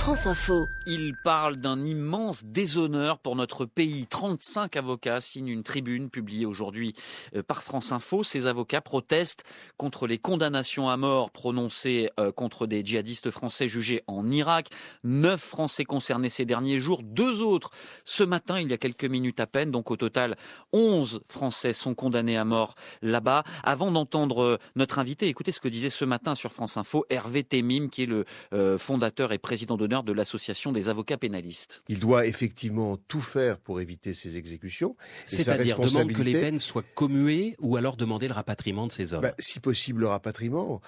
France Info. Il parle d'un immense déshonneur pour notre pays. 35 avocats signent une tribune publiée aujourd'hui par France Info. Ces avocats protestent contre les condamnations à mort prononcées contre des djihadistes français jugés en Irak. 9 Français concernés ces derniers jours, 2 autres ce matin, il y a quelques minutes à peine. Donc au total, 11 Français sont condamnés à mort là-bas. Avant d'entendre notre invité, écoutez ce que disait ce matin sur France Info Hervé Temim, qui est le fondateur et président d'honneur de l'association des avocats pénalistes. Il doit effectivement tout faire pour éviter ces exécutions. C'est-à-dire demander que les peines soient commuées ou alors demander le rapatriement de ces hommes. Si possible le rapatriement,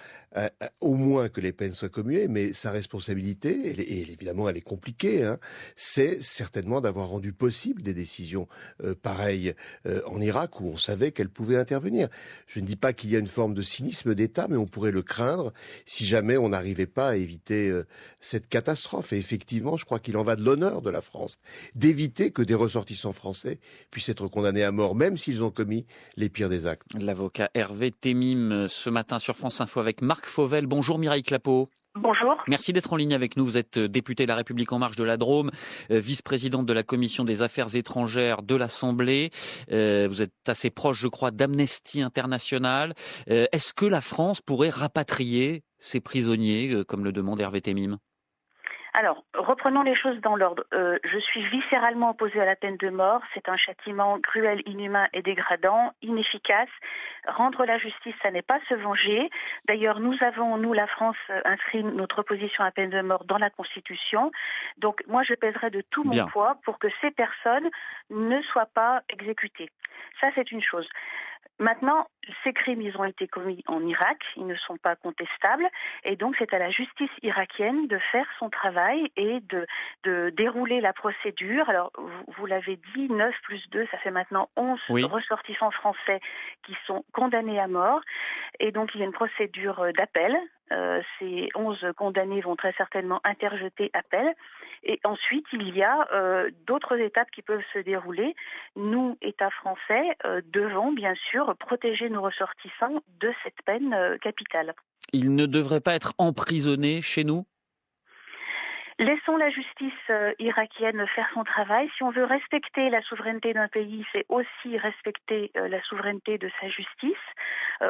au moins que les peines soient commuées, mais sa responsabilité, évidemment elle est compliquée, c'est certainement d'avoir rendu possible des décisions pareilles en Irak où on savait qu'elles pouvaient intervenir. Je ne dis pas qu'il y a une forme de cynisme d'État, mais on pourrait le craindre si jamais on n'arrivait pas à éviter cette catastrophe. Et effectivement, je crois qu'il en va de l'honneur de la France d'éviter que des ressortissants français puissent être condamnés à mort, même s'ils ont commis les pires des actes. L'avocat Hervé Temim ce matin sur France Info avec Marc Fauvel. Bonjour Mireille Clapeau. Bonjour. Merci d'être en ligne avec nous. Vous êtes député La République En Marche de la Drôme, vice-présidente de la Commission des Affaires étrangères de l'Assemblée. Vous êtes assez proche, je crois, d'Amnesty International. Est-ce que la France pourrait rapatrier ces prisonniers, comme le demande Hervé Temim ? Alors, reprenons les choses dans l'ordre. Je suis viscéralement opposée à la peine de mort. C'est un châtiment cruel, inhumain et dégradant, inefficace. Rendre la justice, ça n'est pas se venger. D'ailleurs, nous avons, la France, inscrit notre opposition à la peine de mort dans la Constitution. Donc, moi, je pèserai de tout mon poids pour que ces personnes ne soient pas exécutées. Ça, c'est une chose. Maintenant, ces crimes, ils ont été commis en Irak, ils ne sont pas contestables, et donc c'est à la justice irakienne de faire son travail et de dérouler la procédure. Alors, vous l'avez dit, 9 plus 2, ça fait maintenant 11 ressortissants français qui sont condamnés à mort, et donc il y a une procédure d'appel. Ces 11 condamnés vont très certainement interjeter appel. Et ensuite, il y a d'autres étapes qui peuvent se dérouler. Nous, État français, devons bien sûr protéger nos ressortissants de cette peine capitale. Ils ne devraient pas être emprisonnés chez nous ? Laissons la justice irakienne faire son travail. Si on veut respecter la souveraineté d'un pays, c'est aussi respecter la souveraineté de sa justice.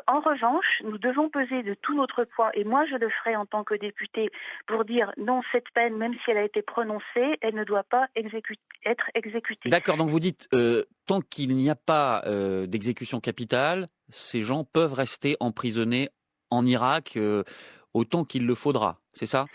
En revanche, nous devons peser de tout notre poids, et moi je le ferai en tant que député, pour dire non, cette peine, même si elle a été prononcée, elle ne doit pas être exécutée. D'accord, donc vous dites, tant qu'il n'y a pas d'exécution capitale, ces gens peuvent rester emprisonnés en Irak autant qu'il le faudra, c'est ça ?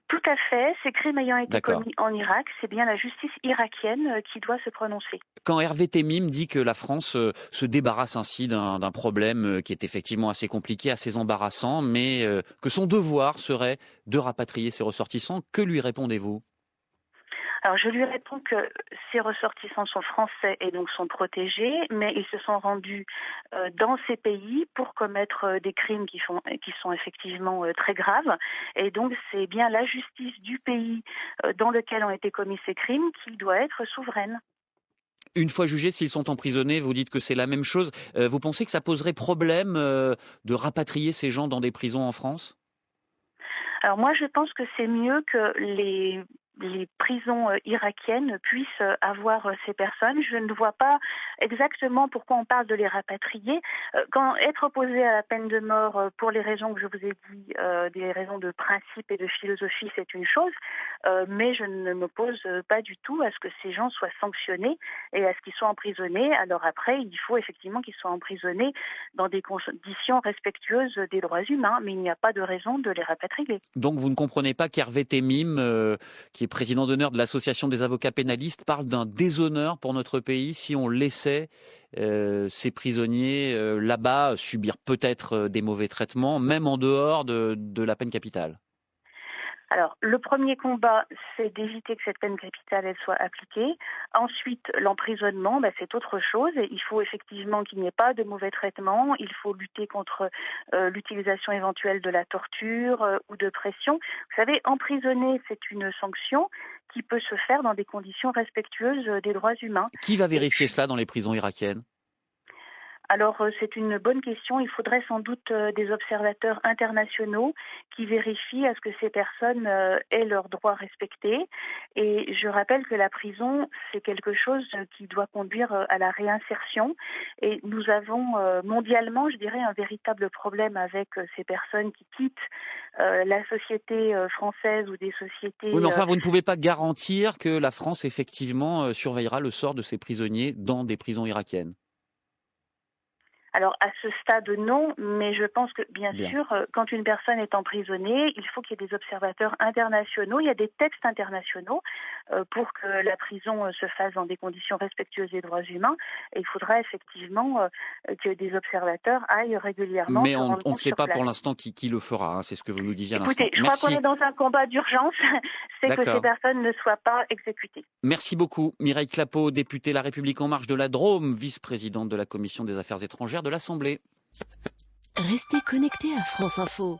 Tout à fait. Ces crimes ayant été commis en Irak, c'est bien la justice irakienne qui doit se prononcer. Quand Hervé Temim dit que la France se débarrasse ainsi d'un problème qui est effectivement assez compliqué, assez embarrassant, mais que son devoir serait de rapatrier ses ressortissants, que lui répondez-vous ? Alors je lui réponds que ces ressortissants sont français et donc sont protégés, mais ils se sont rendus dans ces pays pour commettre des crimes qui sont effectivement très graves. Et donc c'est bien la justice du pays dans lequel ont été commis ces crimes qui doit être souveraine. Une fois jugés, s'ils sont emprisonnés, vous dites que c'est la même chose. Vous pensez que ça poserait problème de rapatrier ces gens dans des prisons en France ? Alors moi je pense que c'est mieux que les prisons irakiennes puissent avoir ces personnes. Je ne vois pas exactement pourquoi on parle de les rapatrier. Quand être opposé à la peine de mort pour les raisons que je vous ai dit, des raisons de principe et de philosophie, c'est une chose, mais je ne m'oppose pas du tout à ce que ces gens soient sanctionnés et à ce qu'ils soient emprisonnés. Alors après, il faut effectivement qu'ils soient emprisonnés dans des conditions respectueuses des droits humains, mais il n'y a pas de raison de les rapatrier. Donc vous ne comprenez pas qu'Hervé Temim, qui est président d'honneur de l'association des avocats pénalistes, parle d'un déshonneur pour notre pays si on laissait ces prisonniers là-bas subir peut-être des mauvais traitements, même en dehors de la peine capitale. Alors, le premier combat, c'est d'éviter que cette peine capitale elle soit appliquée. Ensuite, l'emprisonnement, c'est autre chose. Il faut effectivement qu'il n'y ait pas de mauvais traitement. Il faut lutter contre l'utilisation éventuelle de la torture ou de pression. Vous savez, emprisonner, c'est une sanction qui peut se faire dans des conditions respectueuses des droits humains. Qui va vérifier cela dans les prisons irakiennes ? Alors, c'est une bonne question. Il faudrait sans doute des observateurs internationaux qui vérifient à ce que ces personnes aient leurs droits respectés. Et je rappelle que la prison, c'est quelque chose qui doit conduire à la réinsertion. Et nous avons mondialement, je dirais, un véritable problème avec ces personnes qui quittent la société française ou des sociétés... Oui, mais enfin, vous ne pouvez pas garantir que la France, effectivement, surveillera le sort de ces prisonniers dans des prisons irakiennes. Alors, à ce stade, non, mais je pense que, bien sûr, quand une personne est emprisonnée, il faut qu'il y ait des observateurs internationaux. Il y a des textes internationaux pour que la prison se fasse dans des conditions respectueuses des droits humains. Et il faudra effectivement que des observateurs aillent régulièrement. Mais on ne sait pas pour l'instant qui le fera, hein, c'est ce que vous nous disiez à l'instant. Écoutez, je crois qu'on est dans un combat d'urgence, c'est que ces personnes ne soient pas exécutées. Merci beaucoup. Mireille Clapeau, députée La République En Marche de la Drôme, vice-présidente de la Commission des Affaires étrangères de l'Assemblée. Restez connectés à France Info.